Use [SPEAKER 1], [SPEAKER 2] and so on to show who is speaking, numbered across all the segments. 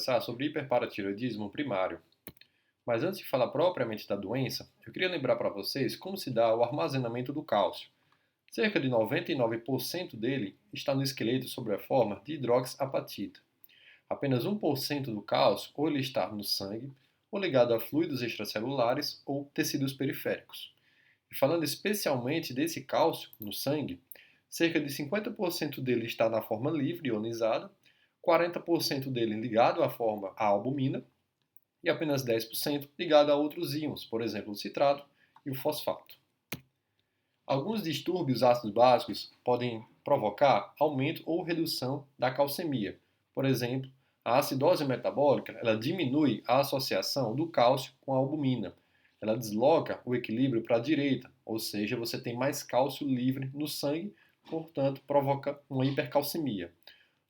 [SPEAKER 1] conversar sobre hiperparatireoidismo primário. Mas antes de falar propriamente da doença, eu queria lembrar para vocês como se dá o armazenamento do cálcio. Cerca de 99% dele está no esqueleto sob a forma de hidroxiapatita. Apenas 1% do cálcio ou ele está no sangue, ou ligado a fluidos extracelulares ou tecidos periféricos. E falando especialmente desse cálcio no sangue, cerca de 50% dele está na forma livre ionizada, 40% dele ligado à forma à albumina e apenas 10% ligado a outros íons, por exemplo, o citrato e o fosfato. Alguns distúrbios ácidos básicos podem provocar aumento ou redução da calcemia. Por exemplo, a acidose metabólica ela diminui a associação do cálcio com a albumina. Ela desloca o equilíbrio para a direita, ou seja, você tem mais cálcio livre no sangue, portanto, provoca uma hipercalcemia.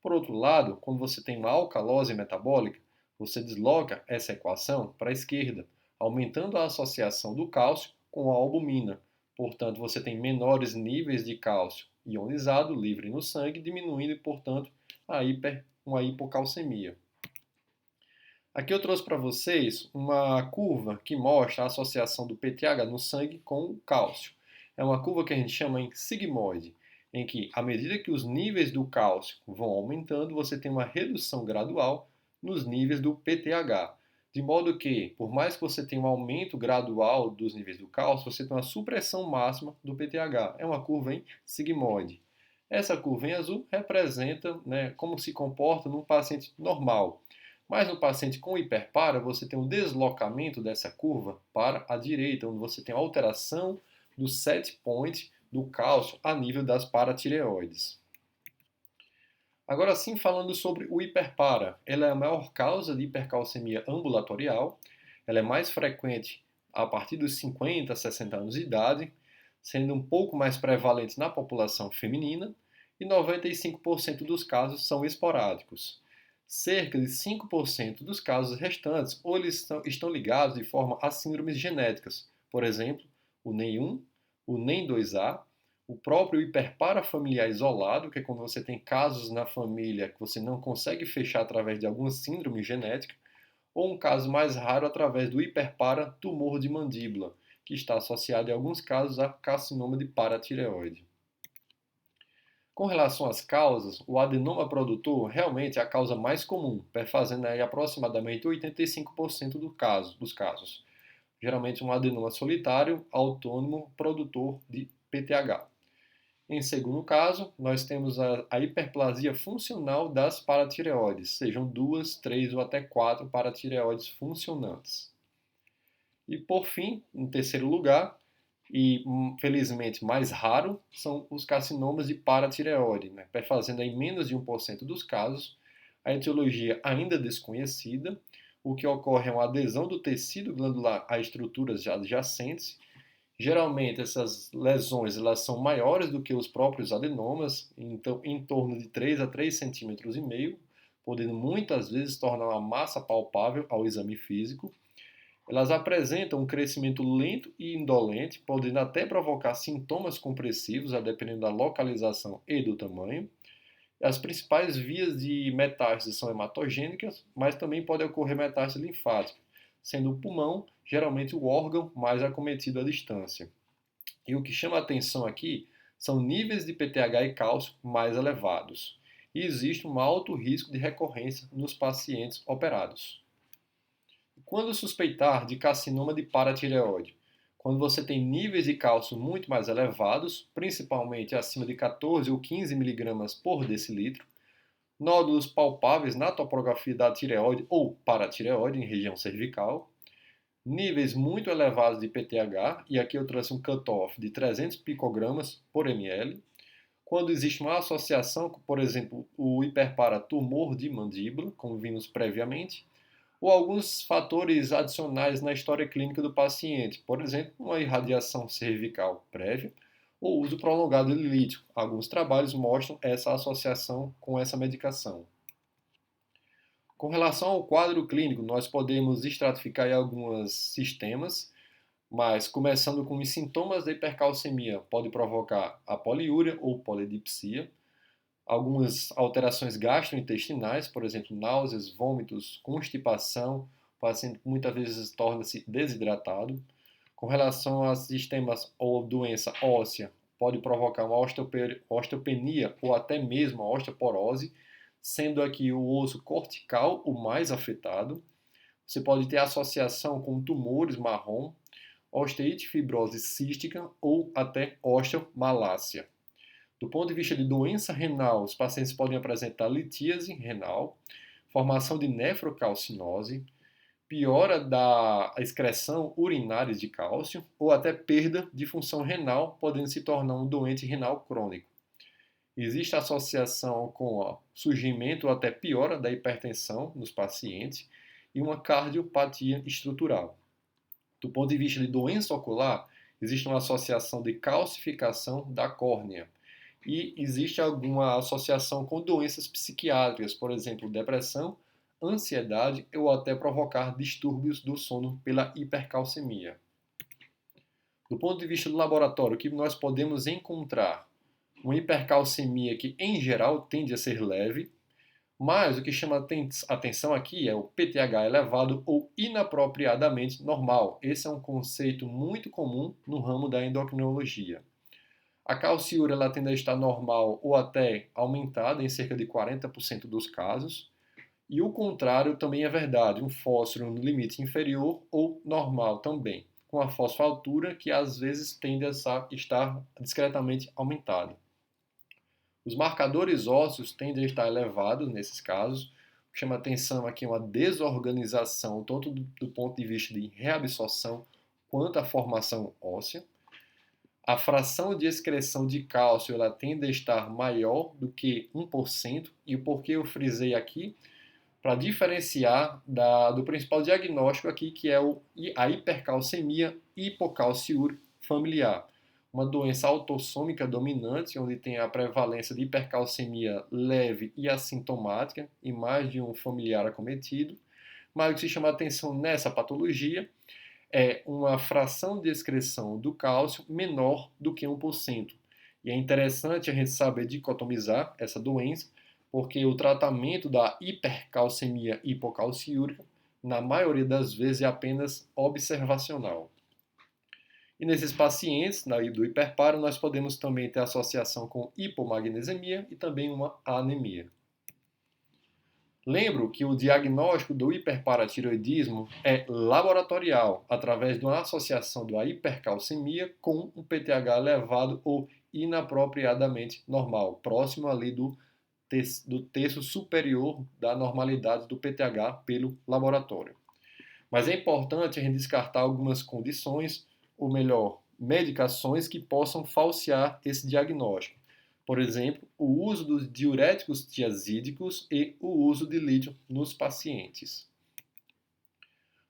[SPEAKER 1] Por outro lado, quando você tem uma alcalose metabólica, você desloca essa equação para a esquerda, aumentando a associação do cálcio com a albumina. Portanto, você tem menores níveis de cálcio ionizado livre no sangue, diminuindo, portanto, uma hipocalcemia. Aqui eu trouxe para vocês uma curva que mostra a associação do PTH no sangue com o cálcio. É uma curva que a gente chama em sigmoide, em que, à medida que os níveis do cálcio vão aumentando, você tem uma redução gradual nos níveis do PTH. De modo que, por mais que você tenha um aumento gradual dos níveis do cálcio, você tem uma supressão máxima do PTH. É uma curva em sigmoide. Essa curva em azul representa, como se comporta num paciente normal. Mas no paciente com hiperpara, você tem um deslocamento dessa curva para a direita, onde você tem a alteração do set point do cálcio a nível das paratireoides. Agora sim, falando sobre o hiperpara, ela é a maior causa de hipercalcemia ambulatorial, ela é mais frequente a partir dos 50 a 60 anos de idade, sendo um pouco mais prevalente na população feminina, e 95% dos casos são esporádicos. Cerca de 5% dos casos restantes ou eles estão ligados de forma a síndromes genéticas, por exemplo, o NEM1, o NEM2A, o próprio hiperparafamiliar isolado, que é quando você tem casos na família que você não consegue fechar através de alguma síndrome genética, ou um caso mais raro através do hiperpara tumor de mandíbula, que está associado em alguns casos a carcinoma de paratireoide. Com relação às causas, o adenoma produtor realmente é a causa mais comum, perfazendo aí aproximadamente 85% dos casos. Geralmente um adenoma solitário, autônomo, produtor de PTH. Em segundo caso, nós temos a hiperplasia funcional das paratireoides, sejam 2, 3 ou até 4 paratireoides funcionantes. E por fim, em terceiro lugar, e felizmente mais raro, são os carcinomas de paratireoide, perfazendo em menos de 1% dos casos, a etiologia ainda desconhecida, o que ocorre é uma adesão do tecido glandular a estruturas adjacentes. Geralmente essas lesões elas são maiores do que os próprios adenomas, então em torno de 3 a 3,5 cm, podendo muitas vezes tornar uma massa palpável ao exame físico. Elas apresentam um crescimento lento e indolente, podendo até provocar sintomas compressivos, a dependendo da localização e do tamanho. As principais vias de metástase são hematogênicas, mas também pode ocorrer metástase linfática, sendo o pulmão geralmente o órgão mais acometido à distância. E o que chama a atenção aqui são níveis de PTH e cálcio mais elevados. E existe um alto risco de recorrência nos pacientes operados. Quando suspeitar de carcinoma de paratireoide? Quando você tem níveis de cálcio muito mais elevados, principalmente acima de 14 ou 15 mg por decilitro, nódulos palpáveis na topografia da tireoide ou paratireoide em região cervical, níveis muito elevados de PTH, e aqui eu trouxe um cutoff de 300 picogramas por ml, quando existe uma associação com, por exemplo, o hiperparatumor de mandíbula, como vimos previamente, ou alguns fatores adicionais na história clínica do paciente, por exemplo, uma irradiação cervical prévia ou uso prolongado de lítio. Alguns trabalhos mostram essa associação com essa medicação. Com relação ao quadro clínico, nós podemos estratificar em alguns sistemas, mas começando com os sintomas da hipercalcemia, pode provocar a poliúria ou polidipsia. algumas alterações gastrointestinais, por exemplo, náuseas, vômitos, constipação, o paciente muitas vezes torna-se desidratado. Com relação a sistemas ou doença óssea, pode provocar uma osteopenia ou até mesmo a osteoporose, sendo aqui o osso cortical o mais afetado. Você pode ter associação com tumores marrom, osteite fibrose cística ou até osteomalácia. Do ponto de vista de doença renal, os pacientes podem apresentar litíase renal, formação de nefrocalcinose, piora da excreção urinária de cálcio ou até perda de função renal, podendo se tornar um doente renal crônico. Existe associação com o surgimento ou até piora da hipertensão nos pacientes e uma cardiopatia estrutural. Do ponto de vista de doença ocular, existe uma associação de calcificação da córnea e existe alguma associação com doenças psiquiátricas, por exemplo, depressão, ansiedade ou até provocar distúrbios do sono pela hipercalcemia. Do ponto de vista do laboratório, o que nós podemos encontrar? Uma hipercalcemia que, em geral, tende a ser leve, mas o que chama atenção aqui é o PTH elevado ou inapropriadamente normal. Esse é um conceito muito comum no ramo da endocrinologia. A calciúria ela tende a estar normal ou até aumentada em cerca de 40% dos casos. E o contrário também é verdade, um fósforo no limite inferior ou normal também, com a fosfoaltura que às vezes tende a estar discretamente aumentada. Os marcadores ósseos tendem a estar elevados nesses casos. O que chama atenção aqui é uma desorganização, tanto do ponto de vista de reabsorção quanto a formação óssea. A fração de excreção de cálcio ela tende a estar maior do que 1%, e o porquê eu frisei aqui? Para diferenciar do principal diagnóstico aqui, que é a hipercalcemia hipocalciúria familiar. Uma doença autossômica dominante, onde tem a prevalência de hipercalcemia leve e assintomática em mais de um familiar acometido. Mas o que se chama a atenção nessa patologia é uma fração de excreção do cálcio menor do que 1%. E é interessante a gente saber dicotomizar essa doença, porque o tratamento da hipercalcemia hipocalciúrica, na maioria das vezes, é apenas observacional. E nesses pacientes do hiperparo, nós podemos também ter associação com hipomagnesemia e também uma anemia. Lembro que o diagnóstico do hiperparatireoidismo é laboratorial, através de uma associação da hipercalcemia com um PTH elevado ou inapropriadamente normal, próximo ali do terço superior da normalidade do PTH pelo laboratório. Mas é importante a gente descartar algumas condições, ou melhor, medicações que possam falsear esse diagnóstico. Por exemplo, o uso dos diuréticos tiazídicos e o uso de lítio nos pacientes.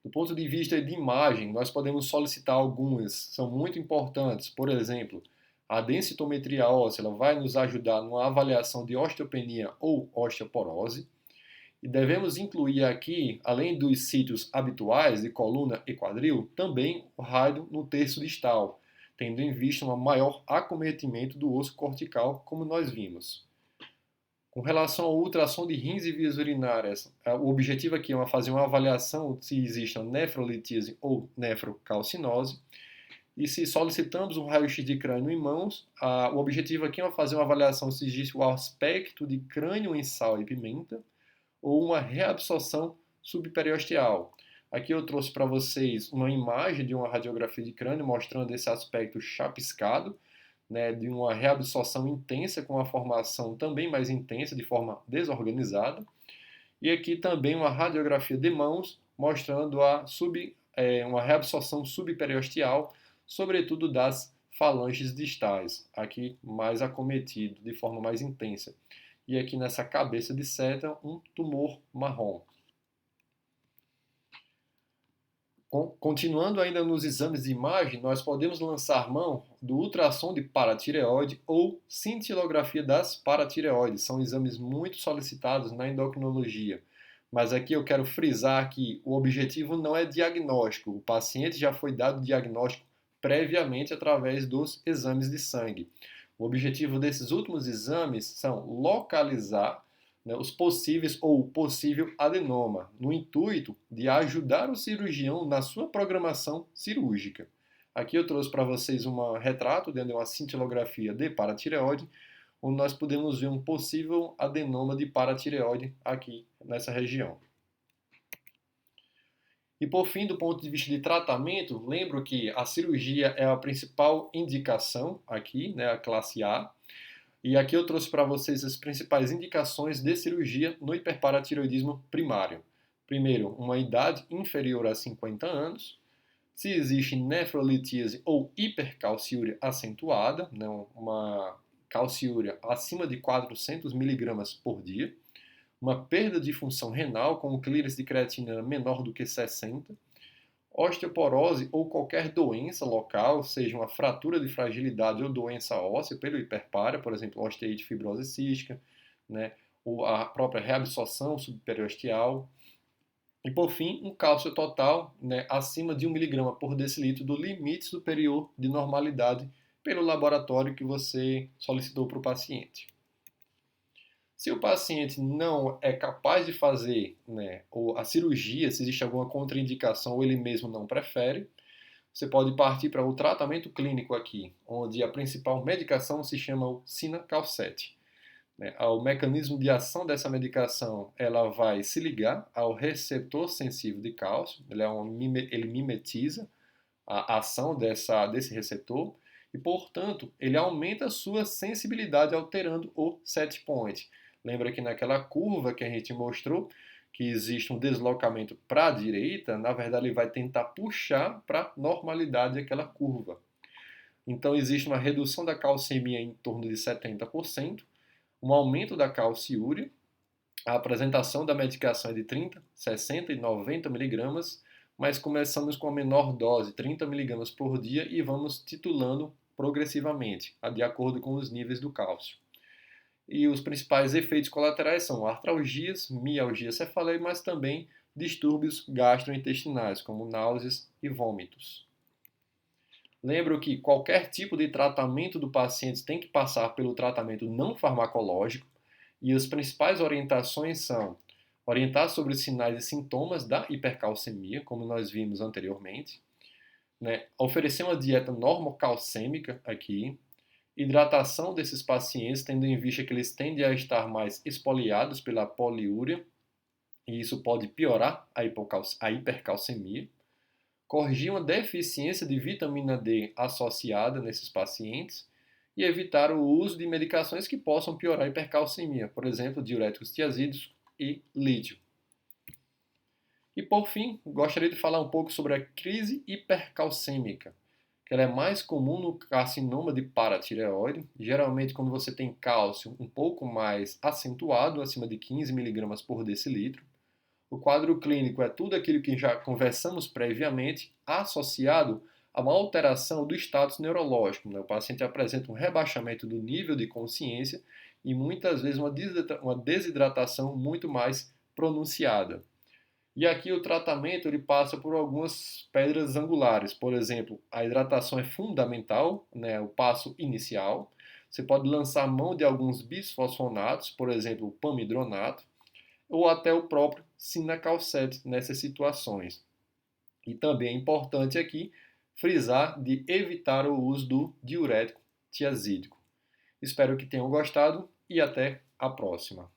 [SPEAKER 1] Do ponto de vista de imagem, nós podemos solicitar algumas, são muito importantes. Por exemplo, a densitometria óssea ela vai nos ajudar numa avaliação de osteopenia ou osteoporose. E devemos incluir aqui, além dos sítios habituais de coluna e quadril, também o raio no terço distal, tendo em vista um maior acometimento do osso cortical, como nós vimos. Com relação ao ultrassom de rins e vias urinárias, o objetivo aqui é fazer uma avaliação se existe uma nefrolitíase ou nefrocalcinose. E se solicitamos um raio-x de crânio em mãos, o objetivo aqui é fazer uma avaliação se existe o aspecto de crânio em sal e pimenta ou uma reabsorção subperiosteal. Aqui eu trouxe para vocês uma imagem de uma radiografia de crânio mostrando esse aspecto chapiscado, né, de uma reabsorção intensa com a formação também mais intensa, de forma desorganizada. E aqui também uma radiografia de mãos mostrando uma reabsorção subperiosteal, sobretudo das falanges distais, aqui mais acometido, de forma mais intensa. E aqui nessa cabeça de seta, um tumor marrom. Continuando ainda nos exames de imagem, nós podemos lançar mão do ultrassom de paratireoide ou cintilografia das paratireoides. São exames muito solicitados na endocrinologia. Mas aqui eu quero frisar que o objetivo não é diagnóstico. O paciente já foi dado diagnóstico previamente através dos exames de sangue. O objetivo desses últimos exames são localizar, né, os possíveis ou o possível adenoma, no intuito de ajudar o cirurgião na sua programação cirúrgica. Aqui eu trouxe para vocês um retrato de uma cintilografia de paratireoide, onde nós podemos ver um possível adenoma de paratireoide aqui nessa região. E por fim, do ponto de vista de tratamento, lembro que a cirurgia é a principal indicação aqui, né, a classe A. E aqui eu trouxe para vocês as principais indicações de cirurgia no hiperparatireoidismo primário. Primeiro, uma idade inferior a 50 anos. Se existe nefrolitíase ou hipercalciúria acentuada, né, uma calciúria acima de 400 mg por dia. Uma perda de função renal com clearance de creatinina menor do que 60, osteoporose ou qualquer doença local, seja uma fratura de fragilidade ou doença óssea pelo hiperpária, por exemplo, osteite fibrose cística, né, ou a própria reabsorção subperiosteal. E, por fim, um cálcio total, né, acima de 1 mg por decilitro do limite superior de normalidade pelo laboratório que você solicitou para o paciente. Se o paciente não é capaz de fazer, né, ou a cirurgia, se existe alguma contraindicação ou ele mesmo não prefere, você pode partir para o tratamento clínico aqui, onde a principal medicação se chama o Cinacalcet. O mecanismo de ação dessa medicação, ela vai se ligar ao receptor sensível de cálcio, ele mimetiza a ação desse receptor e, portanto, ele aumenta a sua sensibilidade alterando o set point. Lembra que naquela curva que a gente mostrou, que existe um deslocamento para a direita, na verdade ele vai tentar puxar para a normalidade aquela curva. Então existe uma redução da calcemia em torno de 70%, um aumento da calciúria, a apresentação da medicação é de 30, 60 e 90 mg, mas começamos com a menor dose, 30 mg por dia, e vamos titulando progressivamente, de acordo com os níveis do cálcio. E os principais efeitos colaterais são artralgias, mialgia, cefaleia, mas também distúrbios gastrointestinais, como náuseas e vômitos. Lembro que qualquer tipo de tratamento do paciente tem que passar pelo tratamento não farmacológico e as principais orientações são orientar sobre os sinais e sintomas da hipercalcemia, como nós vimos anteriormente, né? Oferecer uma dieta normocalcêmica aqui, hidratação desses pacientes, tendo em vista que eles tendem a estar mais espoliados pela poliúria, e isso pode piorar a hipercalcemia. Corrigir uma deficiência de vitamina D associada nesses pacientes e evitar o uso de medicações que possam piorar a hipercalcemia, por exemplo, diuréticos tiazídicos e lítio. E por fim, gostaria de falar um pouco sobre a crise hipercalcêmica. Ela é mais comum no carcinoma de paratireoide, geralmente quando você tem cálcio um pouco mais acentuado, acima de 15 mg por decilitro. O quadro clínico é tudo aquilo que já conversamos previamente, associado a uma alteração do status neurológico. O paciente apresenta um rebaixamento do nível de consciência e muitas vezes uma desidratação muito mais pronunciada. E aqui o tratamento ele passa por algumas pedras angulares. Por exemplo, a hidratação é fundamental, né, o passo inicial. Você pode lançar mão de alguns bisfosfonatos, por exemplo, o pamidronato, ou até o próprio Cinacalcet nessas situações. E também é importante aqui frisar de evitar o uso do diurético tiazídico. Espero que tenham gostado e até a próxima.